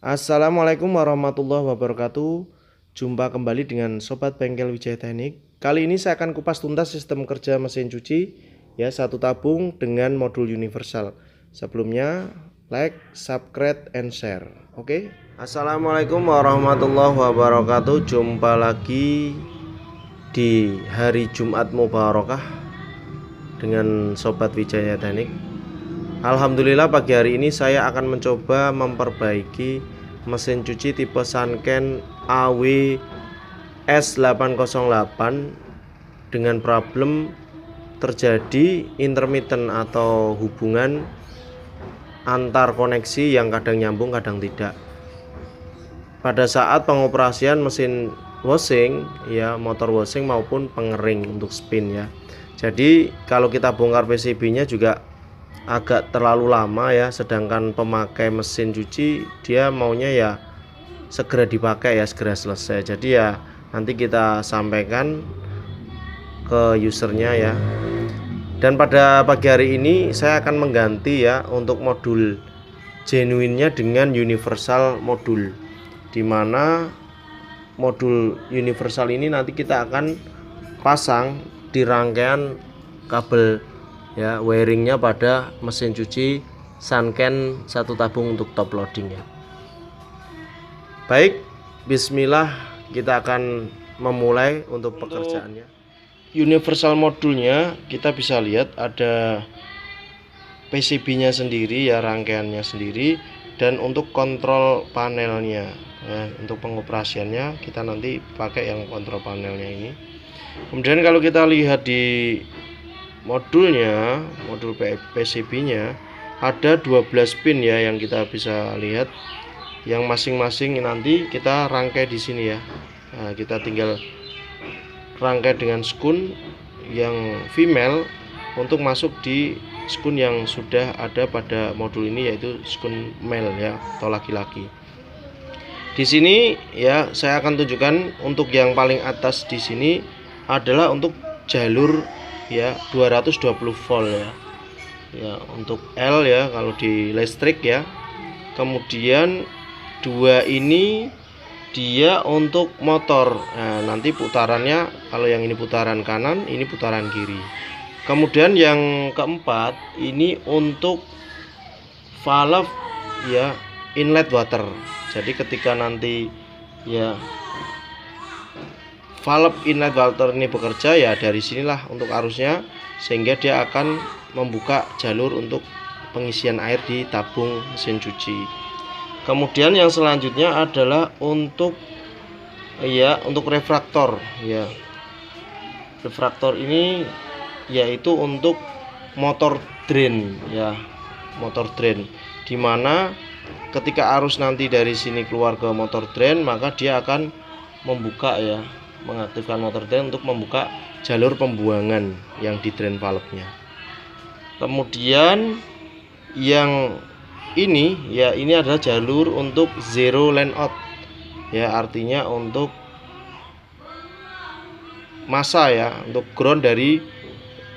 Assalamualaikum warahmatullahi wabarakatuh. Jumpa kembali dengan Sobat Bengkel Wijaya Teknik. Kali ini saya akan kupas tuntas sistem kerja mesin cuci ya, satu tabung dengan modul universal. Sebelumnya like, subscribe, and share. Oke. Assalamualaikum warahmatullahi wabarakatuh. Jumpa lagi di hari Jumat Mubarakah dengan Sobat Wijaya Teknik. Alhamdulillah pagi hari ini saya akan mencoba memperbaiki mesin cuci tipe Sanken AW S808 dengan problem terjadi intermittent atau hubungan antar koneksi yang kadang nyambung kadang tidak. Pada saat pengoperasian mesin washing ya, motor washing maupun pengering untuk spin ya. Jadi kalau kita bongkar PCB-nya juga agak terlalu lama ya, sedangkan pemakai mesin cuci dia maunya ya segera dipakai ya, segera selesai. Jadi ya nanti kita sampaikan ke usernya ya. Dan pada pagi hari ini saya akan mengganti ya untuk modul genuine-nya dengan universal modul, dimana modul universal ini nanti kita akan pasang di rangkaian kabel ya, wiringnya pada mesin cuci Sanken satu tabung untuk top loading ya. Baik, bismillah, kita akan memulai untuk pekerjaannya. Universal modulnya kita bisa lihat ada PCB-nya sendiri ya, rangkaiannya sendiri, dan untuk kontrol panelnya ya, untuk pengoperasiannya kita nanti pakai yang kontrol panelnya ini. Kemudian kalau kita lihat di modulnya, modul PCB-nya ada 12 pin ya yang kita bisa lihat, yang masing-masing nanti kita rangkai di sini ya. Nah, kita tinggal rangkai dengan skun yang female untuk masuk di skun yang sudah ada pada modul ini, yaitu skun male ya, atau laki-laki. Di sini ya saya akan tunjukkan untuk yang paling atas di sini adalah untuk jalur ya 220 volt ya. Ya, untuk L ya kalau di listrik ya. Kemudian dua ini dia untuk motor. Nah, nanti putarannya kalau yang ini putaran kanan, ini putaran kiri. Kemudian yang keempat ini untuk valve ya, inlet water. Jadi ketika nanti ya valve inlet water ini bekerja ya, dari sinilah untuk arusnya, sehingga dia akan membuka jalur untuk pengisian air di tabung mesin cuci. Kemudian yang selanjutnya adalah untuk ya, untuk refraktor ya. Refraktor ini yaitu untuk motor drain ya, motor drain, dimana ketika arus nanti dari sini keluar ke motor drain, maka dia akan membuka ya, mengaktifkan motor drain untuk membuka jalur pembuangan yang di drain valve-nya. Kemudian yang ini ya, ini adalah jalur untuk zero line out ya, artinya untuk massa ya, untuk ground dari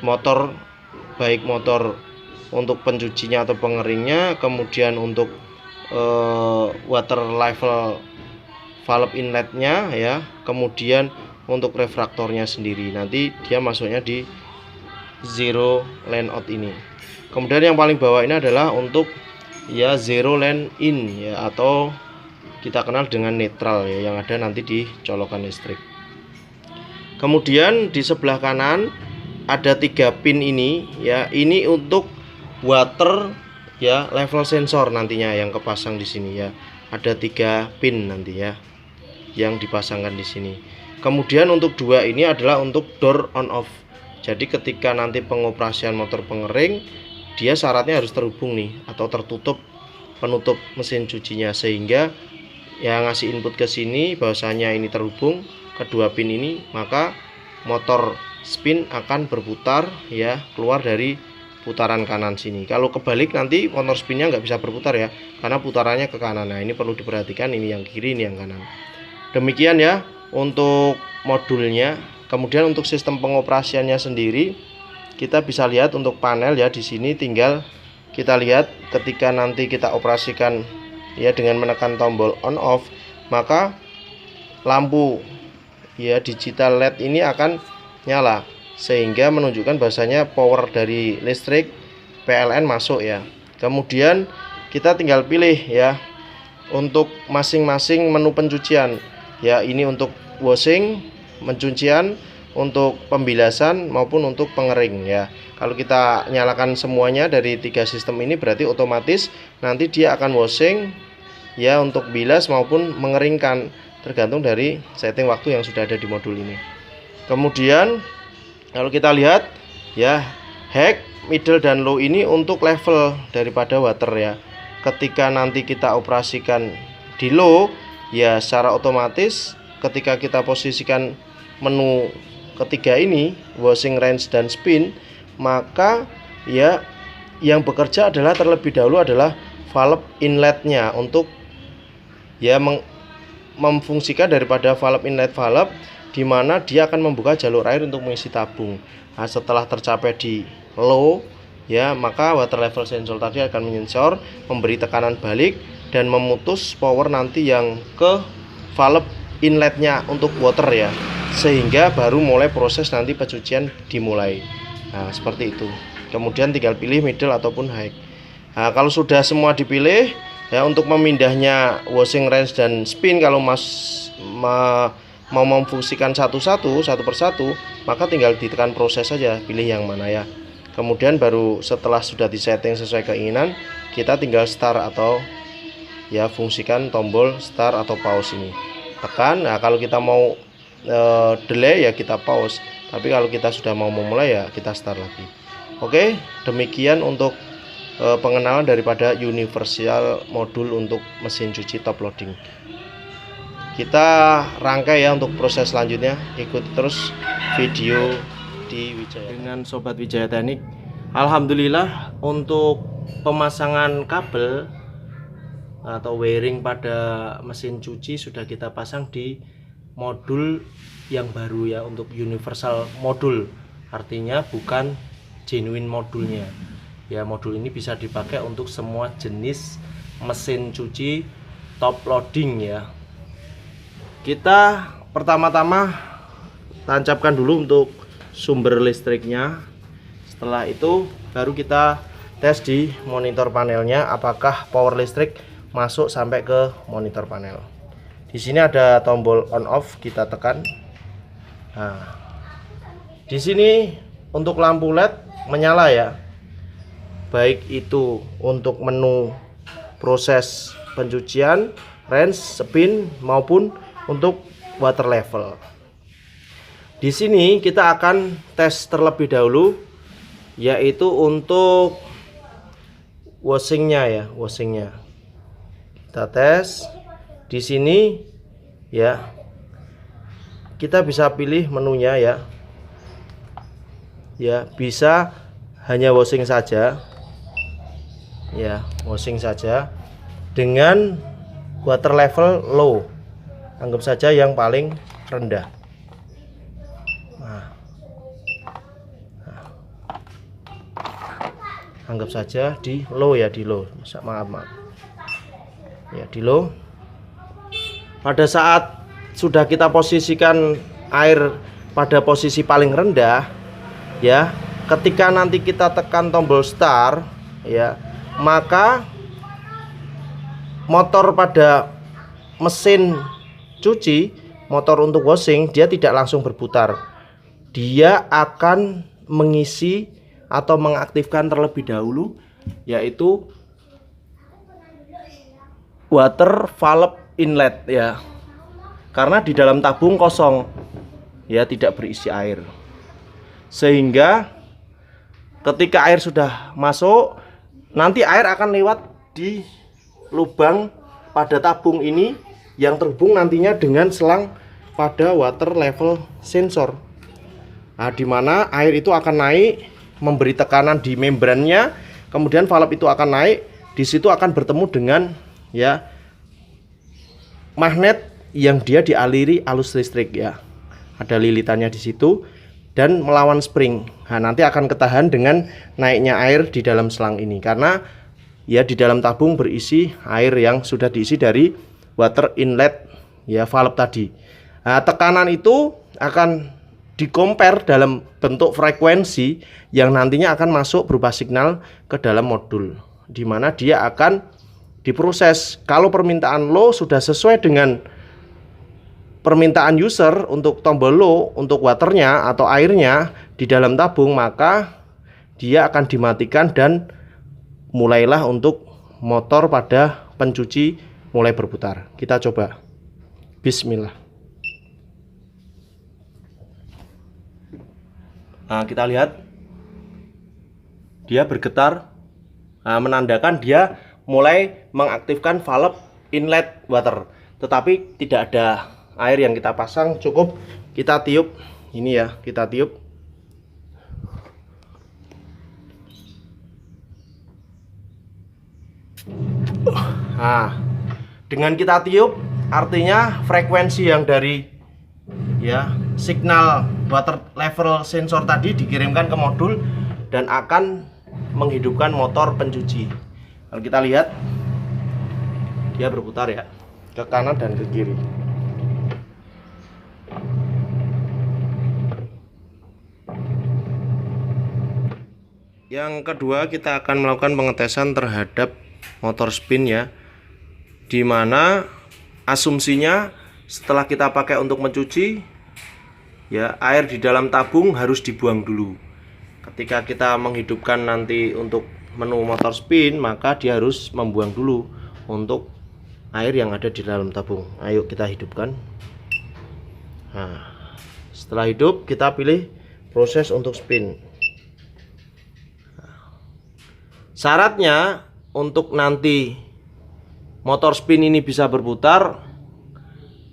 motor, baik motor untuk pencucinya atau pengeringnya, kemudian untuk water level valve inletnya ya, kemudian untuk refraktornya sendiri nanti dia masuknya di zero line out ini. Kemudian yang paling bawah ini adalah untuk ya zero line in ya, atau kita kenal dengan netral ya, yang ada nanti di colokan listrik. Kemudian di sebelah kanan ada 3 pin ini ya, ini untuk water ya, level sensor nantinya yang kepasang di sini ya. Ada 3 pin nanti ya yang dipasangkan di sini. Kemudian untuk 2 ini adalah untuk door on off. Jadi ketika nanti pengoperasian motor pengering, dia syaratnya harus terhubung nih, atau tertutup penutup mesin cucinya, sehingga yang ngasih input ke sini bahwasanya ini terhubung kedua pin ini, maka motor spin akan berputar ya, keluar dari putaran kanan sini. Kalau kebalik nanti motor spinnya nggak bisa berputar ya, karena putarannya ke kanan. Nah, ini perlu diperhatikan, ini yang kiri, ini yang kanan. Demikian ya untuk modulnya. Kemudian untuk sistem pengoperasiannya sendiri kita bisa lihat untuk panel ya, di sini tinggal kita lihat ketika nanti kita operasikan ya dengan menekan tombol on off, maka lampu ya digital LED ini akan nyala sehingga menunjukkan bahwasanya power dari listrik PLN masuk ya. Kemudian kita tinggal pilih ya untuk masing-masing menu pencucian ya, ini untuk washing, pencucian, untuk pembilasan maupun untuk pengering ya. Kalau kita nyalakan semuanya dari 3 sistem ini berarti otomatis nanti dia akan washing ya, untuk bilas maupun mengeringkan, tergantung dari setting waktu yang sudah ada di modul ini. Kemudian kalau kita lihat ya, high, middle dan low ini untuk level daripada water ya. Ketika nanti kita operasikan di low ya, secara otomatis ketika kita posisikan menu ketiga ini, washing, range dan spin, maka ya yang bekerja adalah terlebih dahulu adalah valve inletnya untuk ya memfungsikan daripada valve inlet valve, di mana dia akan membuka jalur air untuk mengisi tabung. Nah, setelah tercapai di low ya, maka water level sensor tadi akan menyensor, memberi tekanan balik dan memutus power nanti yang ke valve inletnya untuk water ya, sehingga baru mulai proses nanti pencucian dimulai. Nah, seperti itu. Kemudian tinggal pilih middle ataupun high. Nah, kalau sudah semua dipilih ya, untuk memindahnya washing, range dan spin, kalau mau memfungsikan satu persatu, maka tinggal ditekan proses saja, pilih yang mana ya. Kemudian baru setelah sudah disetting sesuai keinginan, kita tinggal start atau ya fungsikan tombol start atau pause ini. Tekan. Nah, kalau kita mau delay ya kita pause, tapi kalau kita sudah mau memulai ya kita start lagi. Oke, demikian untuk pengenalan daripada universal modul untuk mesin cuci top loading. Kita rangkai ya untuk proses selanjutnya, ikuti terus video di Wijaya dengan Sobat Wijaya Teknik. Alhamdulillah untuk pemasangan kabel atau wiring pada mesin cuci sudah kita pasang di modul yang baru ya, untuk universal modul, artinya bukan genuine modulnya ya. Modul ini bisa dipakai untuk semua jenis mesin cuci top loading ya. Kita pertama-tama tancapkan dulu untuk sumber listriknya. Setelah itu baru kita tes di monitor panelnya apakah power listrik masuk sampai ke monitor panel. Di sini ada tombol on off, kita tekan. Nah, di sini untuk lampu LED menyala ya, baik itu untuk menu proses pencucian, range, spin maupun untuk water level. Di sini kita akan tes terlebih dahulu, yaitu untuk washingnya ya, washingnya. Kita tes di sini ya. Kita bisa pilih menunya ya. Ya, bisa hanya washing saja. Ya, washing saja dengan water level low. Anggap saja yang paling rendah. Anggap saja di low ya, di low. Maaf. Ya, di low. Pada saat sudah kita posisikan air pada posisi paling rendah ya, ketika nanti kita tekan tombol start ya, maka motor pada mesin cuci, motor untuk washing, dia tidak langsung berputar. Dia akan mengisi atau mengaktifkan terlebih dahulu, yaitu water valve inlet ya, karena di dalam tabung kosong ya, tidak berisi air, sehingga ketika air sudah masuk, nanti air akan lewat di lubang pada tabung ini yang terhubung nantinya dengan selang pada water level sensor. Nah, di mana air itu akan naik, memberi tekanan di membrannya, kemudian valve itu akan naik, di situ akan bertemu dengan ya magnet yang dia dialiri arus listrik ya. Ada lilitannya di situ dan melawan spring. Nah, nanti akan ketahan dengan naiknya air di dalam selang ini, karena ya di dalam tabung berisi air yang sudah diisi dari water inlet ya valve tadi. Nah, tekanan itu akan di-compare dalam bentuk frekuensi yang nantinya akan masuk berupa signal ke dalam modul, di mana dia akan diproses. Kalau permintaan low sudah sesuai dengan permintaan user untuk tombol low untuk waternya atau airnya di dalam tabung, maka dia akan dimatikan dan mulailah untuk motor pada pencuci mulai berputar. Kita coba. Bismillah. Nah, kita lihat dia bergetar, nah, menandakan dia mulai mengaktifkan valve inlet water. Tetapi tidak ada air yang kita pasang, cukup kita tiup ini ya, kita tiup. Nah, dengan kita tiup artinya frekuensi yang dari ya signal water level sensor tadi dikirimkan ke modul dan akan menghidupkan motor pencuci. Kalau kita lihat dia berputar ya ke kanan dan ke kiri. Yang kedua, kita akan melakukan pengetesan terhadap motor spin ya, dimana asumsinya setelah kita pakai untuk mencuci ya, air di dalam tabung harus dibuang dulu. Ketika kita menghidupkan nanti untuk menu motor spin, maka dia harus membuang dulu untuk air yang ada di dalam tabung. Ayo kita hidupkan. Nah, setelah hidup kita pilih proses untuk spin. Syaratnya untuk nanti motor spin ini bisa berputar,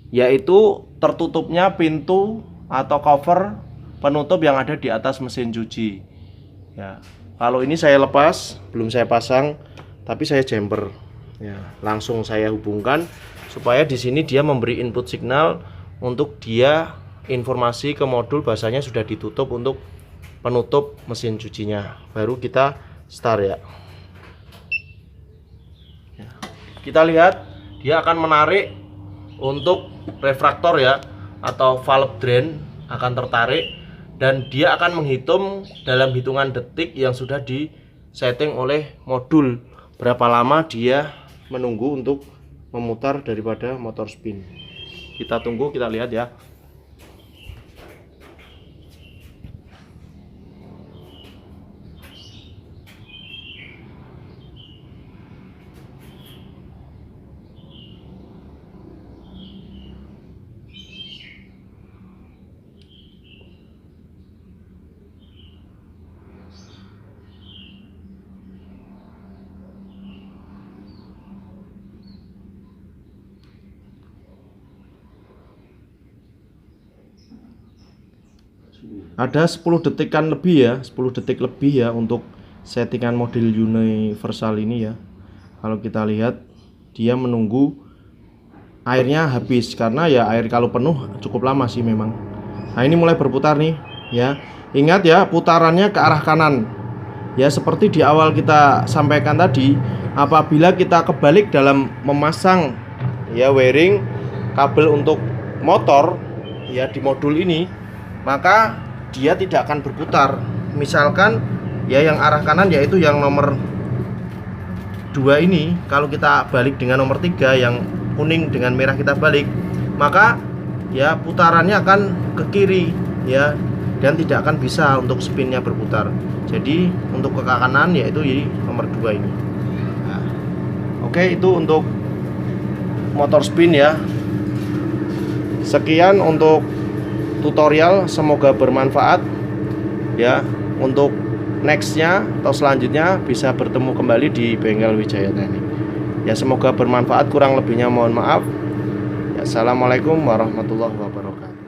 yaitu tertutupnya pintu atau cover penutup yang ada di atas mesin cuci ya. Kalau ini saya lepas, belum saya pasang, tapi saya jumper ya, langsung saya hubungkan supaya di sini dia memberi input signal untuk dia informasi ke modul bahasanya sudah ditutup untuk penutup mesin cucinya. Baru kita start ya. Kita lihat dia akan menarik untuk refraktor ya, atau valve drain akan tertarik dan dia akan menghitung dalam hitungan detik yang sudah disetting oleh modul berapa lama dia menunggu untuk memutar daripada motor spin. Kita tunggu, kita lihat ya. Ada 10 detikan lebih ya, 10 detik lebih ya untuk settingan model universal ini ya. Kalau kita lihat dia menunggu airnya habis, karena ya air kalau penuh cukup lama sih memang. Nah, ini mulai berputar nih ya. Ingat ya, putarannya ke arah kanan ya, seperti di awal kita sampaikan tadi. Apabila kita kebalik dalam memasang ya wiring kabel untuk motor ya di modul ini, maka dia tidak akan berputar. Misalkan ya yang arah kanan yaitu yang nomor 2 ini, kalau kita balik dengan nomor 3 yang kuning dengan merah kita balik, maka ya putarannya akan ke kiri ya, dan tidak akan bisa untuk spinnya berputar. Jadi untuk ke kanan yaitu di nomor 2 ini. Nah, oke, itu untuk motor spin ya. Sekian untuk tutorial, semoga bermanfaat ya. Untuk nextnya atau selanjutnya bisa bertemu kembali di Bengkel Wijaya Teknik ya. Semoga bermanfaat, kurang lebihnya mohon maaf ya. Assalamualaikum warahmatullahi wabarakatuh.